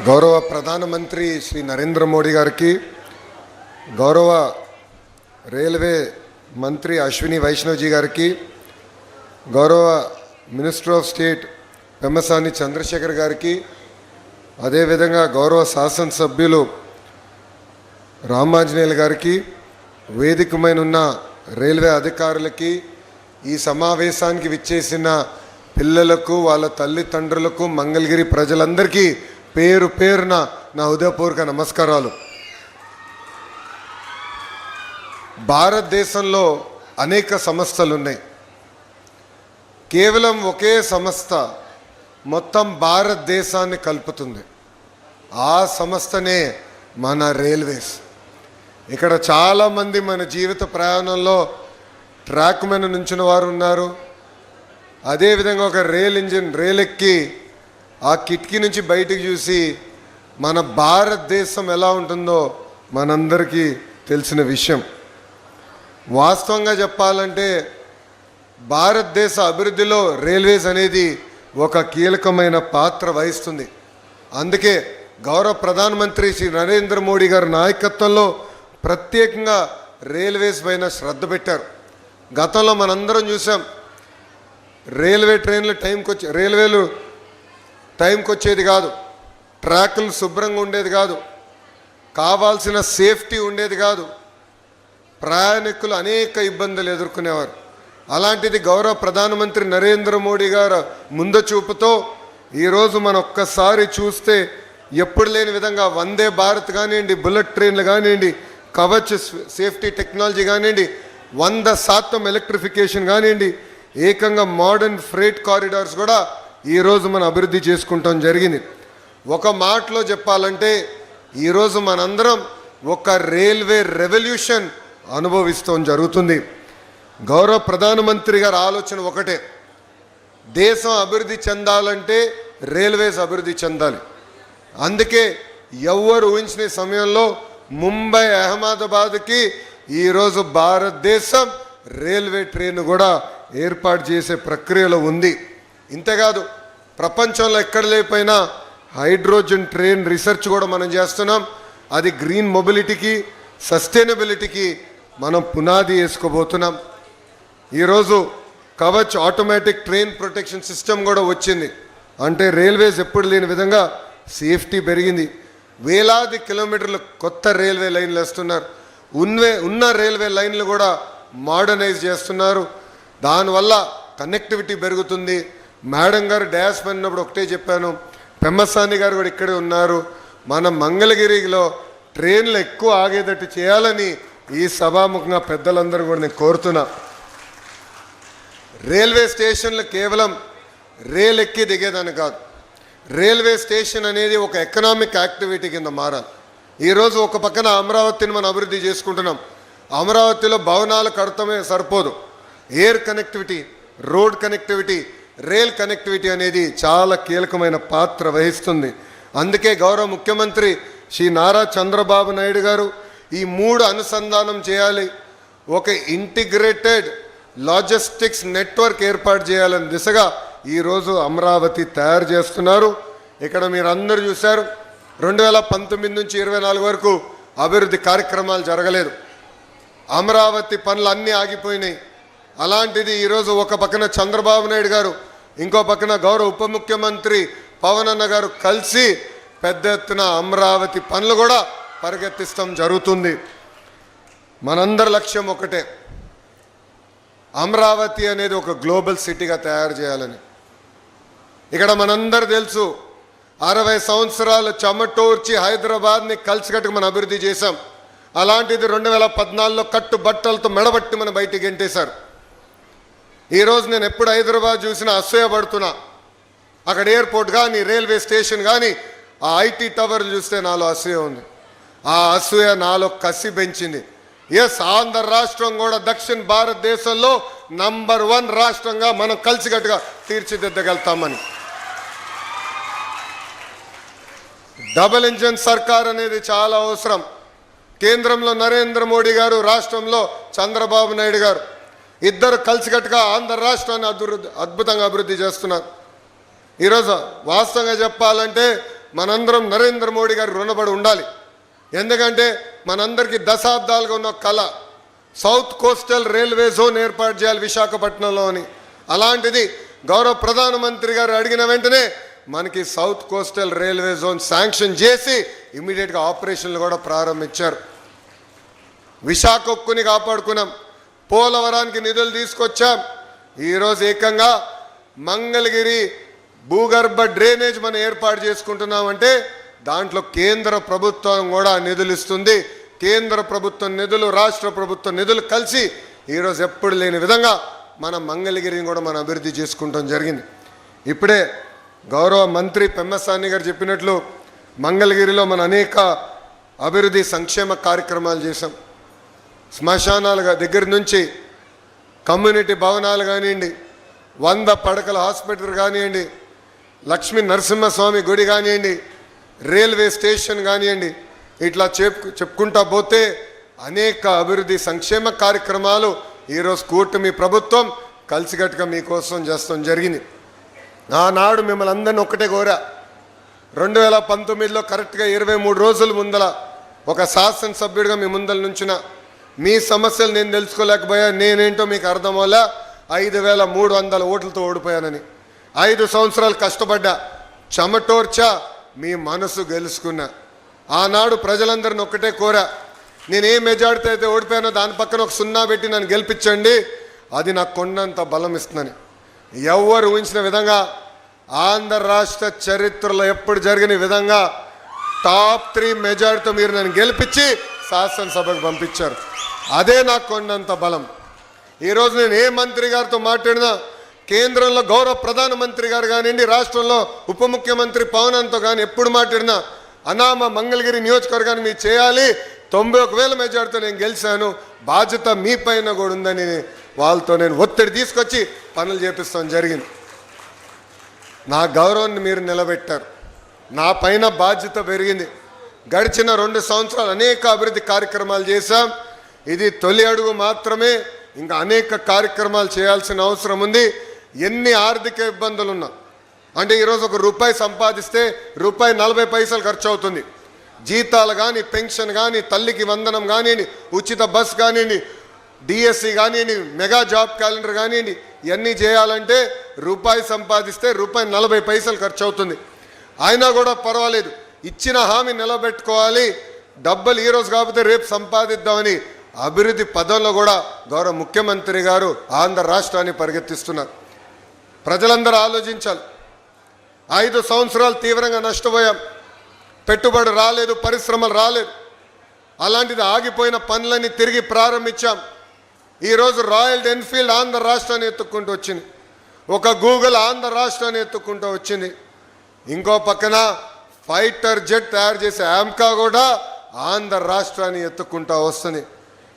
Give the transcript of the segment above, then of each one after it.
గౌరవ ప్రధానమంత్రి శ్రీ నరేంద్ర మోడీ గారికి, గౌరవ రైల్వే మంత్రి అశ్విని వైష్ణవ్జీ గారికి, గౌరవ minister of state Pemmasani Chandrashekhar గారికి, అదేవిధంగా గౌరవ శాసనసభ్యులు రామాంజనేయులు గారికి, వేదికమైన ఉన్న రైల్వే అధికారులకి, ఈ సమావేశానికి విచ్చేసిన పిల్లలకు, వాళ్ళ తల్లిదండ్రులకు, మంగళగిరి ప్రజలందరికీ పేరు పేరున నా హృదయపూర్వక నమస్కారాలు. భారతదేశంలో అనేక సంస్థలు ఉన్నాయి. కేవలం ఒకే సంస్థ మొత్తం భారతదేశాన్ని కలుపుతుంది. ఆ సంస్థనే మన రైల్వేస్. ఇక్కడ చాలామంది మన జీవిత ప్రయాణంలో ట్రాక్ మీద నుంచిన వారు ఉన్నారు. అదేవిధంగా ఒక రైలు ఎక్కి ఆ కిటికీ నుంచి బయటకు చూసి మన భారతదేశం ఎలా ఉంటుందో మనందరికీ తెలిసిన విషయం. వాస్తవంగా చెప్పాలంటే భారతదేశ అభివృద్ధిలో రైల్వేస్ అనేది ఒక కీలకమైన పాత్ర వహిస్తుంది. అందుకే గౌరవ ప్రధానమంత్రి శ్రీ నరేంద్ర మోడీ గారి నాయకత్వంలో ప్రత్యేకంగా రైల్వేస్ పైన శ్రద్ధ పెట్టారు. గతంలో మనందరం చూసాం, రైల్వేలు టైంకి వచ్చేది కాదు, ట్రాకులు శుభ్రంగా ఉండేది కాదు, కావాల్సిన సేఫ్టీ ఉండేది కాదు, ప్రయాణికులు అనేక ఇబ్బందులు ఎదుర్కొనేవారు. అలాంటిది గౌరవ ప్రధానమంత్రి నరేంద్ర మోడీ గారు ముందు చూపుతో ఈరోజు మనం ఒక్కసారి చూస్తే ఎప్పుడు లేని విధంగా వందే భారత్ కానివ్వండి, బుల్లెట్ ట్రైన్లు కానివ్వండి, కవచ్ సేఫ్టీ టెక్నాలజీ కానివ్వండి, 100% ఎలక్ట్రిఫికేషన్ కానివ్వండి, ఏకంగా మోడర్న్ ఫ్రేట్ కారిడార్స్ కూడా ఈరోజు మనం అభివృద్ధి చేసుకుంటాం జరిగింది. ఒక మాటలో చెప్పాలంటే ఈరోజు మనందరం ఒక రైల్వే రెవల్యూషన్ అనుభవిస్తాం జరుగుతుంది. గౌరవ ప్రధానమంత్రి గారి ఆలోచన ఒకటే, దేశం అభివృద్ధి చెందాలంటే రైల్వేస్ అభివృద్ధి చెందాలి. అందుకే ఎవరు ఊహించిన సమయంలో ముంబై అహ్మదాబాద్కి ఈరోజు భారతదేశం రైల్వే ట్రైన్ కూడా ఏర్పాటు చేసే ప్రక్రియలో ఉంది. ఇంతేకాదు, ప్రపంచంలో ఎక్కడ లేకపోయినా హైడ్రోజన్ ట్రైన్ రీసెర్చ్ కూడా మనం చేస్తున్నాం. అది గ్రీన్ మొబిలిటీకి, సస్టైనబిలిటీకి మనం పునాది వేసుకోబోతున్నాం. ఈరోజు Kavach automatic train protection system కూడా వచ్చింది. అంటే రైల్వేస్ ఎప్పుడు లేని విధంగా సేఫ్టీ పెరిగింది. వేలాది కిలోమీటర్లు కొత్త రైల్వే లైన్లు వేస్తున్నారు. ఉన్న రైల్వే లైన్లు కూడా మోడర్నైజ్ చేస్తున్నారు. దానివల్ల కనెక్టివిటీ పెరుగుతుంది. మేడం గారు డ్యాష్ పడినప్పుడు ఒకటే చెప్పాను, పెమ్మసాని గారు కూడా ఇక్కడే ఉన్నారు, మన మంగళగిరిలో ట్రైన్లు ఎక్కువ ఆగేటట్టు చేయాలని ఈ సభాముఖంగా పెద్దలందరూ కూడా నేను కోరుతున్నా. రైల్వే స్టేషన్లు కేవలం రైలు ఎక్కి దిగేదని కాదు, రైల్వే స్టేషన్ అనేది ఒక ఎకనామిక్ యాక్టివిటీ కింద మారాలి. ఈరోజు ఒక పక్కన అమరావతిని మనం అభివృద్ధి చేసుకుంటున్నాం. అమరావతిలో భవనాలు కడతమే సరిపోదు, air connectivity, road connectivity, rail connectivity అనేది చాలా కీలకమైన పాత్ర వహిస్తుంది. అందుకే గౌరవ ముఖ్యమంత్రి శ్రీ నారా చంద్రబాబు నాయుడు గారు ఈ 3 అనుసంధానం చేయాలి, ఒక ఇంటిగ్రేటెడ్ లాజిస్టిక్స్ నెట్వర్క్ ఏర్పాటు చేయాలని దిశగా ఈరోజు అమరావతి తయారు చేస్తున్నారు. ఇక్కడ మీరు అందరూ చూశారు, 2019 నుంచి 24 వరకు అభివృద్ధి కార్యక్రమాలు జరగలేదు. అమరావతి పనులు అన్నీ ఆగిపోయినాయి. అలాంటిది ఈరోజు ఒక పక్కన చంద్రబాబు నాయుడు గారు, ఇంకో పక్కన గౌరవ ఉప ముఖ్యమంత్రి పవన్ అన్న గారు కలిసి పెద్ద ఎత్తున అమరావతి పనులు కూడా పరిగెత్తిస్తాం జరుగుతుంది. మనందరి లక్ష్యం ఒకటే, అమరావతి అనేది ఒక గ్లోబల్ సిటీగా తయారు చేయాలని. ఇక్కడ మనందరూ తెలుసు, 60 సంవత్సరాలు చెమటోర్చి హైదరాబాద్ని కలిసికట్టుకు మనం అభివృద్ధి చేశాం. అలాంటిది 2014లో కట్టుబట్టలతో మెడబట్టి మనం బయటికి గెంటేశారు. ఈరోజు నేను ఎప్పుడు హైదరాబాద్ చూసినా అసూయపడుతున్నా. అక్కడ ఎయిర్పోర్ట్ కానీ, రైల్వే స్టేషన్ కానీ, ఆ ఐటీ టవర్లు చూస్తే నాలో అసూయ ఉంది. ఆ అసూయ నాలో కసి పెంచింది. ఎస్, ఆంధ్ర రాష్ట్రం కూడా దక్షిణ భారతదేశంలో నంబర్ 1 రాష్ట్రంగా మనం కలిసికట్టుగా తీర్చిదిద్దగలుగుతామని. డబుల్ ఇంజన్ సర్కార్ అనేది చాలా అవసరం. కేంద్రంలో నరేంద్ర మోడీ గారు, రాష్ట్రంలో చంద్రబాబు నాయుడు గారు ఇద్దరు కలిసికట్టుగా ఆంధ్ర రాష్ట్రాన్ని అద్భుతంగా అభివృద్ధి చేస్తున్నారు. ఈరోజు వాస్తవంగా చెప్పాలంటే మనందరం నరేంద్ర మోడీ గారి రుణపడి ఉండాలి. ఎందుకంటే మనందరికీ దశాబ్దాలుగా ఉన్న కళ సౌత్ కోస్టల్ రైల్వే జోన్ ఏర్పాటు చేయాలి విశాఖపట్నంలోని. అలాంటిది గౌరవ ప్రధానమంత్రి గారు అడిగిన వెంటనే మనకి south coastal railway zone sanction చేసి ఇమీడియట్గా ఆపరేషన్లు కూడా ప్రారంభించారు. విశాఖ ఉక్కుని కాపాడుకున్నాం, పోలవరానికి నిధులు తీసుకొచ్చాం. ఈరోజు ఏకంగా మంగళగిరి భూగర్భ డ్రైనేజ్ మనం ఏర్పాటు చేసుకుంటున్నామంటే దాంట్లో కేంద్ర ప్రభుత్వం కూడా నిధులు ఇస్తుంది. కేంద్ర ప్రభుత్వం నిధులు, రాష్ట్ర ప్రభుత్వం నిధులు కలిసి ఈరోజు ఎప్పుడు లేని విధంగా మన మంగళగిరిని కూడా మనం అభివృద్ధి చేసుకుంటాం జరిగింది. ఇప్పుడే గౌరవ మంత్రి పెమ్మసాని గారు చెప్పినట్లు మంగళగిరిలో మన అనేక అభివృద్ధి సంక్షేమ కార్యక్రమాలు చేశాం. శ్మశానాల దగ్గర నుంచి కమ్యూనిటీ భవనాలు కానివ్వండి, 100 పడకల హాస్పిటల్ కానివ్వండి, లక్ష్మీ నరసింహస్వామి గుడి కానివ్వండి, రైల్వే స్టేషన్ కానివ్వండి, ఇట్లా చెప్పుకుంటా పోతే అనేక అభివృద్ధి సంక్షేమ కార్యక్రమాలు ఈరోజు కూటమి ప్రభుత్వం కలిసికట్టుగా మీకోసం చేస్తాం జరిగింది. ఆనాడు మిమ్మల్ని అందరినీ ఒక్కటే కోరా, 2019లో కరెక్ట్గా 23 రోజుల ముందల ఒక శాసనసభ్యుడిగా మీ ముందల నుంచిన మీ సమస్యలు నేను తెలుసుకోలేకపోయా, నేనేంటో మీకు అర్థం అవ్వలే, 5300 ఓట్లతో ఓడిపోయానని. 5 సంవత్సరాలు కష్టపడ్డా, చెమటోర్చా, మీ మనసు గెలుచుకున్నా. ఆనాడు ప్రజలందరిని ఒక్కటే కోరా, నేను ఏ మెజార్టీ అయితే ఓడిపోయానో దాని పక్కన ఒక 0 పెట్టి నన్ను గెలిపించండి, అది నాకు కొండంత బలం ఇస్తుందని. ఎవరు ఊహించిన విధంగా ఆంధ్ర రాష్ట్ర చరిత్రలో ఎప్పుడు జరిగిన విధంగా టాప్ 3 మెజార్టీతో మీరు నన్ను గెలిపించి శాసనసభకు పంపించారు. అదే నాకు కొండంత బలం. ఈరోజు నేను ఏ మంత్రి గారితో మాట్లాడినా, కేంద్రంలో గౌరవ ప్రధానమంత్రి గారు కానివ్వండి, రాష్ట్రంలో ఉప ముఖ్యమంత్రి పవన్తో కానీ ఎప్పుడు మాట్లాడినా, అనామ మంగళగిరి నియోజకవర్గాన్ని మీరు చేయాలి, 91,000 మెజార్టీతో నేను గెలిచాను, బాధ్యత మీ పైన కూడా ఉందని వాళ్ళతో నేను ఒత్తిడి తీసుకొచ్చి పనులు చేపిస్తాం జరిగింది. నా గౌరవాన్ని మీరు నిలబెట్టారు, నా పైన బాధ్యత పెరిగింది. గడిచిన 2 సంవత్సరాలు అనేక అభివృద్ధి కార్యక్రమాలు చేశాం. ఇది తొలి అడుగు మాత్రమే, ఇంకా అనేక కార్యక్రమాలు చేయాల్సిన అవసరం ఉంది. ఎన్ని ఆర్థిక ఇబ్బందులు ఉన్నా, అంటే ఈరోజు ₹1 సంపాదిస్తే ₹40 ఖర్చు అవుతుంది. జీతాలు కానీ, పెన్షన్ కానీ, తల్లికి వందనం కానివ్వండి, ఉచిత బస్ కానివ్వండి, డిఎస్సి కానివ్వండి, మెగా జాబ్ క్యాలెండర్ కానివ్వండి, ఇవన్నీ చేయాలంటే ₹1 సంపాదిస్తే ₹40 ఖర్చు అవుతుంది. అయినా కూడా పర్వాలేదు, ఇచ్చిన హామీ నిలబెట్టుకోవాలి, డబ్బులు ఈరోజు కాకపోతే రేపు సంపాదిద్దామని అభివృద్ధి పదంలో కూడా గౌరవ ముఖ్యమంత్రి గారు ఆంధ్ర రాష్ట్రాన్ని పరిగెత్తిస్తున్నారు. ప్రజలందరూ ఆలోచించాలి. 5 సంవత్సరాలు తీవ్రంగా నష్టపోయాం, పెట్టుబడి రాలేదు, పరిశ్రమలు రాలేదు. అలాంటిది ఆగిపోయిన పనులన్నీ తిరిగి ప్రారంభించాం. ఈరోజు రాయల్ ఎన్ఫీల్డ్ ఆంధ్ర రాష్ట్రాన్ని ఎత్తుక్కుంటూ వచ్చింది, ఒక గూగుల్ ఆంధ్ర రాష్ట్రాన్ని ఎత్తుక్కుంటూ వచ్చింది. ఇంకో పక్కన ఫైటర్ జెట్ తయారు చేసే ఆమ్కా కూడా ఆంధ్ర రాష్ట్రాన్ని ఎత్తుక్కుంటూ వస్తుంది.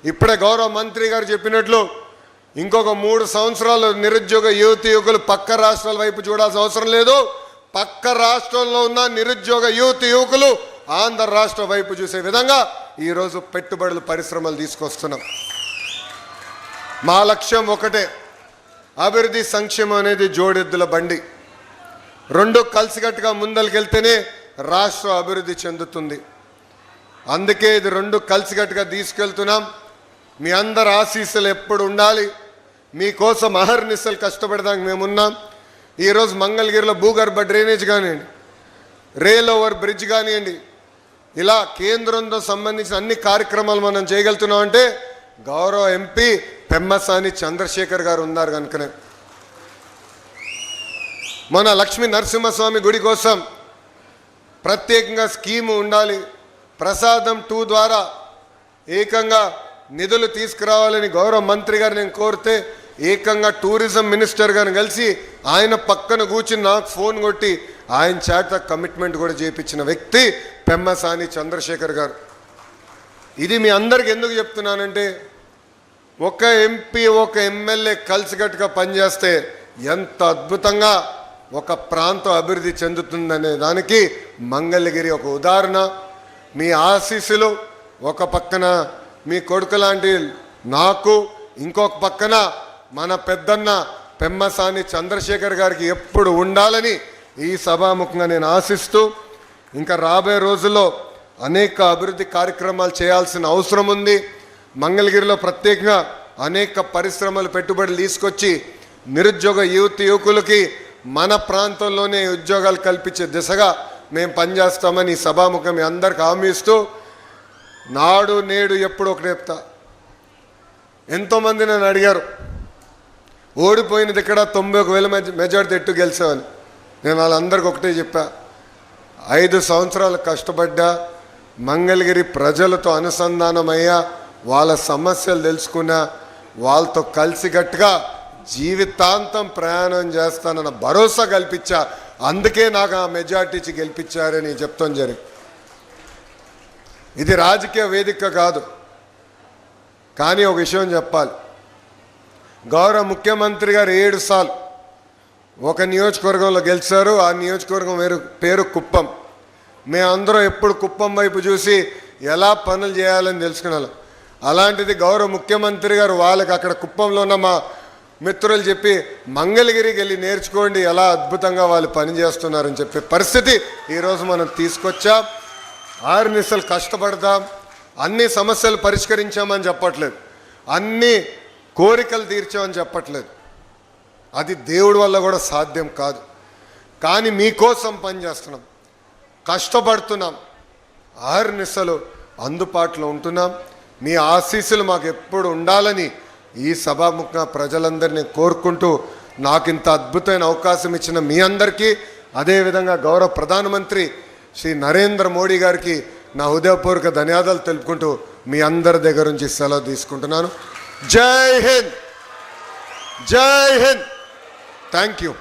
ఇప్పుడే గౌరవ మంత్రి గారు చెప్పినట్లు ఇంకొక 3 సంవత్సరాలు నిరుద్యోగ యువకులు పక్క రాష్ట్రాల వైపు చూడాల్సిన అవసరం లేదు. పక్క రాష్ట్రంలో ఉన్న నిరుద్యోగ యువకులు ఆంధ్ర రాష్ట్ర వైపు చూసే విధంగా ఈరోజు పెట్టుబడులు, పరిశ్రమలు తీసుకొస్తున్నాం. మా లక్ష్యం ఒకటే, అభివృద్ధి సంక్షేమం అనేది జోడెద్దుల బండి. 2 కలిసికట్టుగా ముందరికెళ్తేనే రాష్ట్రం అభివృద్ధి చెందుతుంది. అందుకే ఇది 2 కలిసికట్టుగా తీసుకెళ్తున్నాం. మీ అందరి ఆశీస్సులు ఎప్పుడు ఉండాలి, మీకోసం అహర్నిశలు కష్టపడడానికి మేమున్నాం. ఈరోజు మంగళగిరిలో భూగర్భ డ్రైనేజ్ కానివ్వండి, రైల్ ఓవర్ బ్రిడ్జ్ కానివ్వండి, ఇలా కేంద్రంతో సంబంధించిన అన్ని కార్యక్రమాలు మనం చేయగలుగుతున్నాం అంటే గౌరవ ఎంపీ పెమ్మసాని చంద్రశేఖర్ గారు ఉన్నారు కనుకనే. మన లక్ష్మీ నరసింహస్వామి గుడి కోసం ప్రత్యేకంగా స్కీము ఉండాలి. ప్రసాదం 2 ద్వారా ఏకంగా నిధులు తీసుకురావాలని గౌరవ మంత్రి గారు నేను కోరితే ఏకంగా టూరిజం మినిస్టర్ గారిని కలిసి ఆయన పక్కన కూర్చుని నాకు ఫోన్ కొట్టి ఆయన చేత కమిట్మెంట్ కూడా చేయించిన వ్యక్తి పెమ్మసాని చంద్రశేఖర్ గారు. ఇది మీ అందరికి ఎందుకు చెప్తున్నానంటే, ఒక ఎంపీ ఒక ఎమ్మెల్యే కలిసికట్టుగా పనిచేస్తే ఎంత అద్భుతంగా ఒక ప్రాంతం అభివృద్ధి చెందుతుందనే దానికి మంగళగిరి ఒక ఉదాహరణ. మీ ఆశీస్సులు ఒక పక్కన మీ కొడుకు లాంటి నాకు, ఇంకొక పక్కన మన పెద్దన్న పెమ్మసాని చంద్రశేఖర్ గారికి ఎప్పుడు ఉండాలని ఈ సభాముఖంగా నేను ఆశిస్తూ, ఇంకా రాబోయే రోజుల్లో అనేక అభివృద్ధి కార్యక్రమాలు చేయాల్సిన అవసరం ఉంది. మంగళగిరిలో ప్రత్యేకంగా అనేక పరిశ్రమలు పెట్టుబడులు తీసుకొచ్చి నిరుద్యోగ యువకులకి మన ప్రాంతంలోనే ఉద్యోగాలు కల్పించే దిశగా మేము పనిచేస్తామని సభాముఖం మీ అందరికి హామీ ఇస్తూ, నాడు నేడు ఎప్పుడు ఒకటి చెప్తా. ఎంతోమంది నన్ను అడిగారు, ఓడిపోయినది ఇక్కడ 91,000 మెజార్టీ ఎట్టు గెలిచామని. నేను వాళ్ళందరికీ ఒకటే చెప్పా, 5 సంవత్సరాలు కష్టపడ్డా, మంగళగిరి ప్రజలతో అనుసంధానమయ్యా, వాళ్ళ సమస్యలు తెలుసుకున్నా, వాళ్ళతో కలిసికట్టుగా జీవితాంతం ప్రయాణం చేస్తానన్న భరోసా కల్పించా. అందుకే నాకు ఆ మెజార్టీ ఇచ్చి గెలిపించారని చెప్తాం జరిగింది. ఇది రాజకీయ వేదిక కాదు. కానీ ఒక విషయం చెప్పాలి, గౌరవ ముఖ్యమంత్రి గారు 7 సార్లు ఒక నియోజకవర్గంలో గెలిచారు. ఆ నియోజకవర్గం పేరు కుప్పం. మేమందరం ఎప్పుడు కుప్పం వైపు చూసి ఎలా పనులు చేయాలని తెలుసుకున్నాం. అలాంటిది గౌరవ ముఖ్యమంత్రి గారు వాళ్ళకి అక్కడ కుప్పంలో ఉన్న మా మిత్రులు చెప్పి మంగళగిరికి వెళ్ళి నేర్చుకోండి ఎలా అద్భుతంగా వాళ్ళు పనిచేస్తున్నారని చెప్పే పరిస్థితి ఈరోజు మనం తీసుకొచ్చాం. 6 నిమిషాలు కష్టపడదాం, అన్ని సమస్యలు పరిష్కరించామని చెప్పట్లేదు, అన్ని కోరికలు తీర్చామని చెప్పట్లేదు. అది దేవుడి వల్ల కూడా సాధ్యం కాదు. కానీ మీకోసం పనిచేస్తున్నాం, కష్టపడుతున్నాం, 6 నిమిషాలు అందుబాటులో ఉంటున్నాం. మీ ఆశీస్సులు మాకు ఎప్పుడు ఉండాలని ఈ సభాముఖ ప్రజలందరినీ కోరుకుంటూ, నాకు ఇంత అద్భుతమైన అవకాశం ఇచ్చిన మీ అందరికీ, అదేవిధంగా గౌరవ ప్రధానమంత్రి శ్రీ నరేంద్ర మోడీ గారికి నా హృదయపూర్వక ధన్యవాదాలు తెలుపుకుంటూ మీ అందరి దగ్గర నుంచి సెలవు తీసుకుంటున్నాను. జై హింద్, జై హింద్. Thank you.